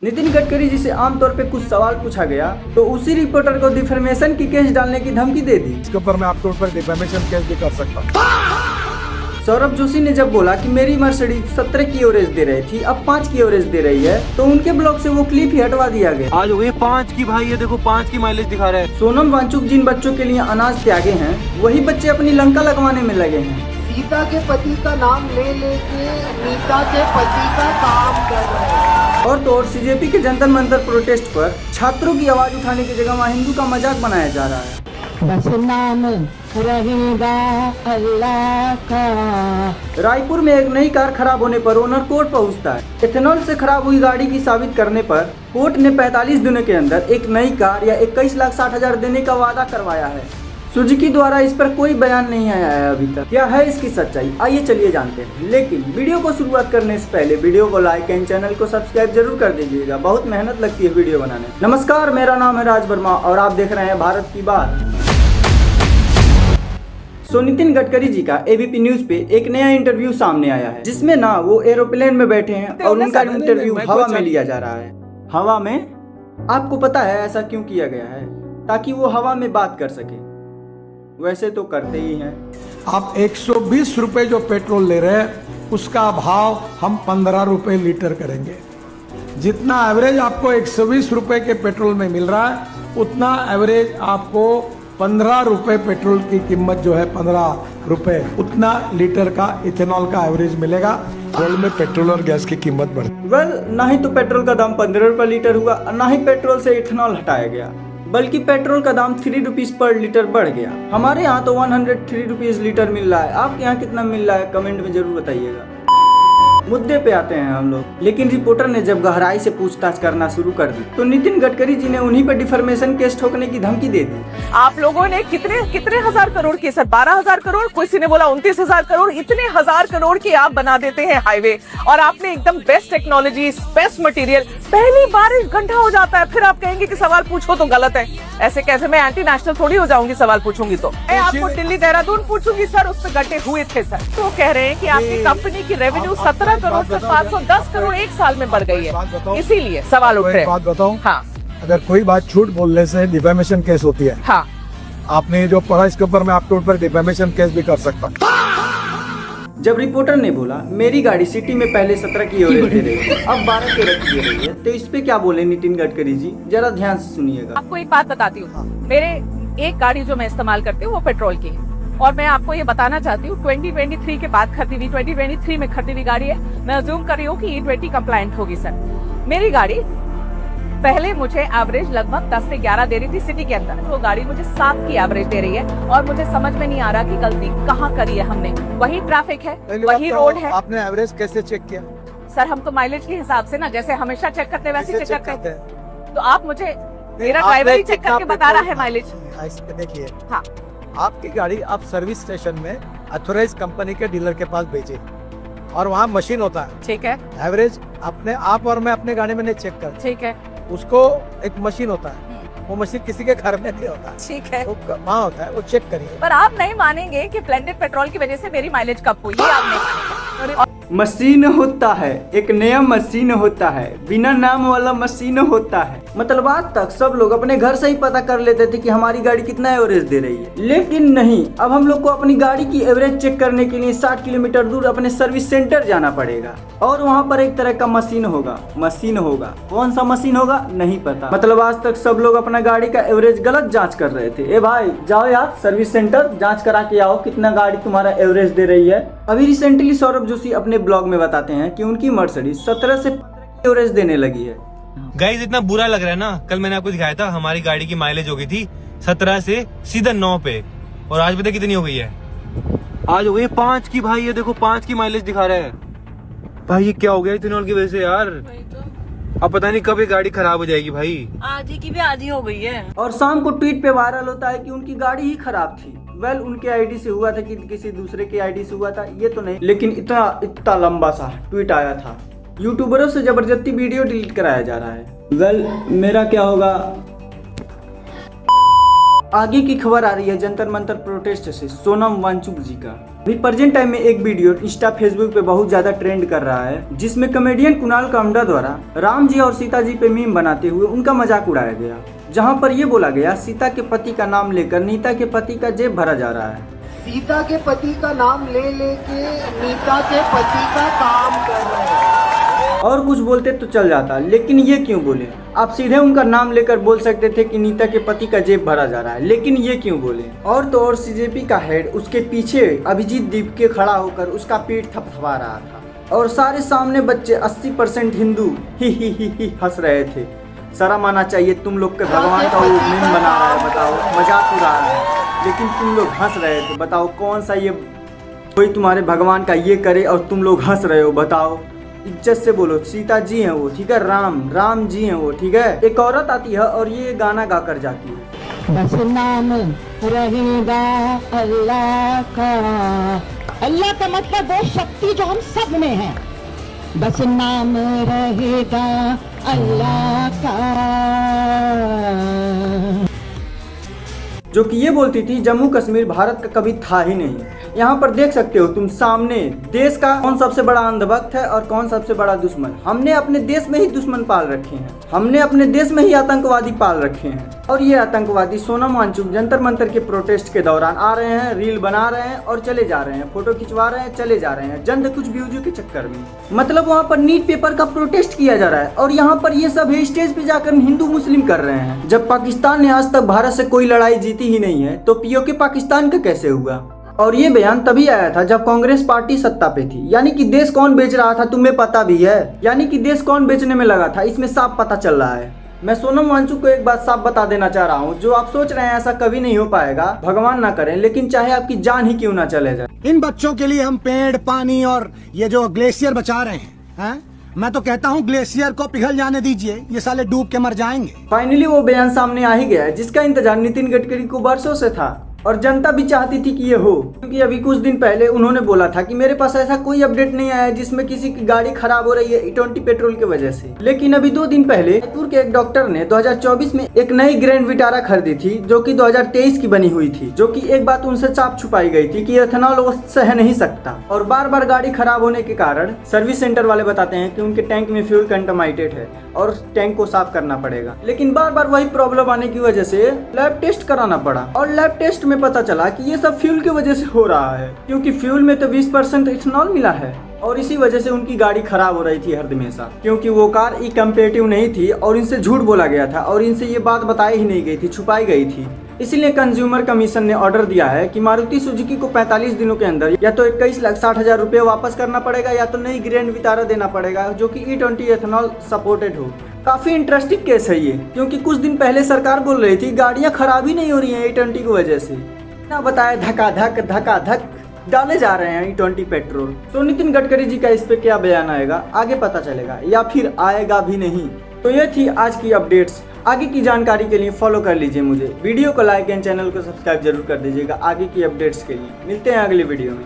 नितिन गडकरी जी से आमतौर पे कुछ सवाल पूछा गया तो उसी रिपोर्टर को डिफेमेशन की केस डालने की धमकी दे दी। इसके ऊपर मैं आपके ऊपर डिफेमेशन केस भी कर सकता हूँ। सौरभ जोशी ने जब बोला कि मेरी मर्सिडीज 17 की एवरेज दे रही थी, अब 5 की एवरेज दे रही है, तो उनके ब्लॉग से वो क्लिप ही हटवा दिया गया। आज हुए 5 की भाई, ये देखो 5 की माइलेज दिखा रहा है। सोनम वांगचुक जिन बच्चों के लिए अनाज त्यागे हैं, वही बच्चे अपनी लंका लगवाने में लगे हैं। सीता के पति का नाम ले लेके नीता के पति का काम कर रहे हैं। और तो और सीजेपी के जंतर मंतर प्रोटेस्ट पर छात्रों की आवाज उठाने की जगह वहाँ हिंदू का मजाक बनाया जा रहा है। बस नाम रहेगा अल्लाह का। रायपुर में एक नई कार खराब होने पर ओनर कोर्ट पहुंचता है। इथेनॉल से खराब हुई गाड़ी की साबित करने पर कोर्ट ने 45 दिनों के अंदर एक नई कार या 21,60,000 देने का वादा करवाया है। सुजुकी द्वारा इस पर कोई बयान नहीं आया है अभी तक। क्या है इसकी सच्चाई, आइए चलिए जानते हैं। लेकिन वीडियो को शुरुआत करने से पहले वीडियो को लाइक एंड चैनल को सब्सक्राइब जरूर कर दीजिएगा, बहुत मेहनत लगती है वीडियो बनाने। नमस्कार, मेरा नाम है राज वर्मा और आप देख रहे हैं भारत की बात। सो नितिन गडकरी जी का एबीपी न्यूज पे एक नया इंटरव्यू सामने आया है, जिसमें ना वो एरोप्लेन में बैठे हैं और उनका इंटरव्यू हवा में लिया जा रहा है। हवा में? आपको पता है ऐसा क्यों किया गया है? ताकि वो हवा में बात कर सके। वैसे तो करते ही हैं। आप 120 रुपए जो पेट्रोल ले रहे हैं उसका भाव हम 15 रुपए लीटर करेंगे। जितना एवरेज आपको 120 रुपए के पेट्रोल में मिल रहा है उतना एवरेज आपको 15 रुपए पेट्रोल की कीमत जो है 15 रुपए उतना लीटर का इथेनॉल का एवरेज मिलेगा। वर्ल्ड में पेट्रोल और गैस की कीमत बढ़ ना ही तो पेट्रोल का दाम 15 रुपए लीटर हुआ, ना ही पेट्रोल से इथेनॉल हटाया गया, बल्कि पेट्रोल का दाम 3 रुपीज पर लीटर बढ़ गया। हमारे यहाँ तो 103 रुपीज लीटर मिल रहा है। आपके यहाँ कितना मिल रहा है कमेंट में जरूर बताइएगा। मुद्दे पे आते हैं हम लोग। लेकिन रिपोर्टर ने जब गहराई से पूछताछ करना शुरू कर दी तो नितिन गडकरी जी ने उन्हीं पर डिफेमेशन केस ठोकने की धमकी दे दी। आप लोगों ने कितने हजार करोड़ के, सर 12,000 करोड़, किसी ने बोला 29,000 करोड़, इतने हजार करोड़ की आप बना देते हैं हाईवे, और आपने एकदम बेस्ट टेक्नोलॉजी, बेस्ट मटेरियल, पहली बार 1 घंटा हो जाता है, फिर आप कहेंगे कि सवाल पूछो तो गलत है। ऐसे कैसे? मैं एंटी नेशनल थोड़ी हो जाऊंगी सवाल पूछूंगी तो। मैं आपको दिल्ली देहरादून पूछूंगी सर, उस पर गड्ढे हुए थे सर। तो कह रहे हैं कि आपकी कंपनी की रेवेन्यू 17 करोड़ से 510 करोड़ एक साल में बढ़ गई है, इसीलिए सवाल उठ रहे हैं। बात बताऊं? हाँ। अगर कोई बात झूठ बोलने से डिफेमेशन केस होती है। हाँ। आपने जो पढ़ा इसके ऊपर मैं आपके ऊपर डिफेमेशन केस भी कर सकता हूँ। जब रिपोर्टर ने बोला मेरी गाड़ी सिटी में पहले 17 की एवरेज दे रही है, अब 12 की एवरेज दे रही है, तो इस पे क्या बोले नितिन गडकरी जी, जरा ध्यान से सुनिएगा। आपको एक बात बताती हूँ, मेरे एक गाड़ी जो मैं इस्तेमाल करती हूँ वो पेट्रोल की है, और मैं आपको ये बताना चाहती हूँ 2023 के बाद खरीदी हुई, 2023 में खरीदी हुई गाड़ी है। मैं अज्यूम कर रही हूँ कि E20 कंप्लायंट होगी सर। मेरी गाड़ी पहले मुझे एवरेज लगभग 10 से 11 दे रही थी सिटी के अंदर, वो गाड़ी मुझे 7 की एवरेज दे रही है, और मुझे समझ में नहीं आ रहा कि गलती कहाँ करी है हमने। वही ट्रैफिक है, वही रोड है। आपने एवरेज कैसे चेक किया? सर हम तो माइलेज के हिसाब से ना, जैसे हमेशा चेक करते हैं वैसे चेक करते हैं। तो आप मुझे, मेरा ड्राइवर ही चेक करके बता रहा है माइलेज। देखिए, हाँ, आपकी गाड़ी आप सर्विस स्टेशन में अथोराइज कंपनी के डीलर के पास भेजे और वहाँ मशीन होता है। ठीक है। एवरेज अपने आप और मैं अपने गाड़ी में नहीं चेक करता। ठीक है। उसको एक मशीन होता है, वो मशीन किसी के घर में नहीं होता। ठीक है। वो वहाँ होता है, वो चेक करिए। पर आप नहीं मानेंगे कि ब्लेंडेड पेट्रोल की वजह से मेरी माइलेज कम हुई, ये आप नहीं मानेंगे। मशीन होता है, एक नया मशीन होता है, बिना नाम वाला मशीन होता है। मतलब आज तक सब लोग अपने घर से ही पता कर लेते थे कि हमारी गाड़ी कितना एवरेज दे रही है, लेकिन नहीं, अब हम लोग को अपनी गाड़ी की एवरेज चेक करने के लिए 60 किलोमीटर दूर अपने सर्विस सेंटर जाना पड़ेगा, और वहाँ पर एक तरह का मशीन होगा। कौन सा मशीन होगा नहीं पता। मतलब आज तक सब लोग अपना गाड़ी का एवरेज गलत जाँच कर रहे थे। ए भाई जाओ यार सर्विस सेंटर, जाँच करा के आओ कितना गाड़ी तुम्हारा एवरेज दे रही है। अभी रिसेंटली सौरभ जोशी अपने ब्लॉग में बताते हैं कि उनकी मर्सिडीज 17 से 15 एवरेज देने लगी है। गाइस इतना बुरा लग रहा है ना, कल मैंने आपको दिखाया था हमारी गाड़ी की माइलेज हो गई थी 17 से सीधा 9 पे, और आज पता कितनी हो गई है? आज हो गई 5 की भाई, ये देखो 5 की माइलेज दिखा रहा है भाई। ये क्या हो गया इथेनॉल की वजह से यार? अब पता नहीं कब ये गाड़ी खराब हो जाएगी भाई। आधी की भी आधी हो गई है। और शाम को ट्वीट पे वायरल होता है कि उनकी गाड़ी ही खराब थी। उनके आईडी से हुआ था कि किसी दूसरे के आईडी से हुआ था ये तो नहीं, लेकिन इतना लंबा सा ट्वीट आया था। यूट्यूबरों से जबरदस्ती वीडियो डिलीट कराया जा रहा है। मेरा क्या होगा? आगे की खबर आ रही है जंतर मंतर प्रोटेस्ट से सोनम वांगचुक जी का। अभी प्रेजेंट टाइम में एक वीडियो इंस्टा फेसबुक पे बहुत ज्यादा ट्रेंड कर रहा है, जिसमें कॉमेडियन कुणाल कामडा द्वारा राम जी और सीता जी पे मीम बनाते हुए उनका मजाक उड़ाया गया, जहां पर ये बोला गया सीता के पति का नाम लेकर नीता के पति का जेब भरा जा रहा है। सीता के पति का नाम ले लेके नीता के पति का काम कर रहे हैं। और कुछ बोलते तो चल जाता, लेकिन ये क्यों बोले? आप सीधे उनका नाम लेकर बोल सकते थे कि नीता के पति का जेब भरा जा रहा है, लेकिन ये क्यों बोले? और तो और सीजेपी का हेड उसके पीछे अभिजीत दीपके खड़ा होकर उसका पीठ थपथपा रहा था और सारे सामने बच्चे 80% हिंदू ही हंस रहे थे। शर्म आना चाहिए तुम लोग के, भगवान का वो मीम बना रहा है, बताओ, मजाक उड़ा रहा है, लेकिन तुम लोग हंस रहे थे। बताओ कौन सा ये कोई तुम्हारे भगवान का ये करे और तुम लोग हंस रहे हो? बताओ, इज्जत से बोलो, सीता जी हैं वो, ठीक है, राम जी हैं वो, ठीक है। एक औरत आती है और ये गाना गा कर जाती है, बस नाम रहेगा अल्लाह का। अल्लाह का मतलब वो शक्ति जो हम सब में है। बस नाम रहेगा अल्लाह का। जो कि ये बोलती थी जम्मू कश्मीर भारत का कभी था ही नहीं। यहाँ पर देख सकते हो तुम सामने देश का कौन सबसे बड़ा अंधभक्त है और कौन सबसे बड़ा दुश्मन। हमने अपने देश में ही दुश्मन पाल रखे हैं, हमने अपने देश में ही आतंकवादी पाल रखे हैं। और ये आतंकवादी सोनम वांगचुक जंतर मंतर के प्रोटेस्ट के दौरान आ रहे हैं, रील बना रहे हैं और चले जा रहे हैं, फोटो खिंचवा रहे हैं, चले जा रहे हैं, जल्द कुछ व्यूज के चक्कर में। मतलब वहाँ पर नीट पेपर का प्रोटेस्ट किया जा रहा है और यहाँ पर ये सब स्टेज पे जाकर हिंदू मुस्लिम कर रहे हैं। जब पाकिस्तान ने आज तक भारत से कोई लड़ाई जीती ही नहीं है, तो पीओके पाकिस्तान का कैसे हुआ? और ये बयान तभी आया था जब कांग्रेस पार्टी सत्ता पे थी। यानी कि देश कौन बेच रहा था तुम्हें पता भी है, यानी कि देश कौन बेचने में लगा था इसमें साफ पता चल रहा है। मैं सोनम वांगचुक को एक बात साफ बता देना चाह रहा हूँ, जो आप सोच रहे हैं ऐसा कभी नहीं हो पाएगा, भगवान ना करें, लेकिन चाहे आपकी जान ही क्यों ना चले जाए। इन बच्चों के लिए हम पेड़, पानी और ये जो ग्लेशियर बचा रहे हैं, मैं तो कहता हूँ ग्लेशियर को पिघल जाने दीजिए, ये साले डूब के मर जाएंगे। फाइनली वो बयान सामने आ ही गया, जिसका इंतजार नितिन गडकरी को बरसों से था और जनता भी चाहती थी कि ये हो, क्योंकि अभी कुछ दिन पहले उन्होंने बोला था कि मेरे पास ऐसा कोई अपडेट नहीं आया जिसमें किसी की गाड़ी खराब हो रही है E20 पेट्रोल की वजह से। लेकिन अभी 2 दिन पहले जयपुर के एक डॉक्टर ने 2024 में एक नई ग्रैंड विटारा खरीदी थी, जो कि 2023 की बनी हुई थी, जो कि एक बात उनसे चाप छुपाई गई थी कि एथेनॉल वो सह नहीं सकता। और बार बार गाड़ी खराब होने के कारण सर्विस सेंटर वाले बताते हैं कि उनके टैंक में फ्यूल कंटामिनेटेड है और टैंक को साफ करना पड़ेगा। लेकिन बार बार वही प्रॉब्लम आने की वजह से लैब टेस्ट कराना पड़ा और लैब टेस्ट में पता चला कि ये सब फ्यूल की वजह से हो रहा है, क्योंकि फ्यूल में तो 20% इथेनॉल मिला है और इसी वजह से उनकी गाड़ी खराब हो रही थी हर हमेशा, क्योंकि वो कार ई कंपेटिव नहीं थी और इनसे झूठ बोला गया था और इनसे ये बात बताई ही नहीं गई थी, छुपाई गई थी। इसीलिए कंज्यूमर कमीशन ने ऑर्डर दिया है कि मारुति सुजुकी को 45 दिनों के अंदर या तो 21,60,000 रुपये वापस करना पड़ेगा या तो नई ग्रैंड विटारा देना पड़ेगा, जो कि E20 एथेनॉल सपोर्टेड हो। काफी इंटरेस्टिंग केस है ये, क्योंकि कुछ दिन पहले सरकार बोल रही थी गाड़ियां खराब ही नहीं हो रही हैं E20 की वजह से, ना बताया धका धक डाले जा रहे हैं E20 पेट्रोल। तो नितिन गडकरी जी का इस पे क्या बयान आएगा आगे पता चलेगा, या फिर आएगा भी नहीं। तो ये थी आज की अपडेट्स। आगे की जानकारी के लिए फॉलो कर लीजिए मुझे, वीडियो को लाइक एंड चैनल को सब्सक्राइब जरूर कर दीजिएगा आगे की अपडेट्स के लिए। मिलते हैं अगले वीडियो में।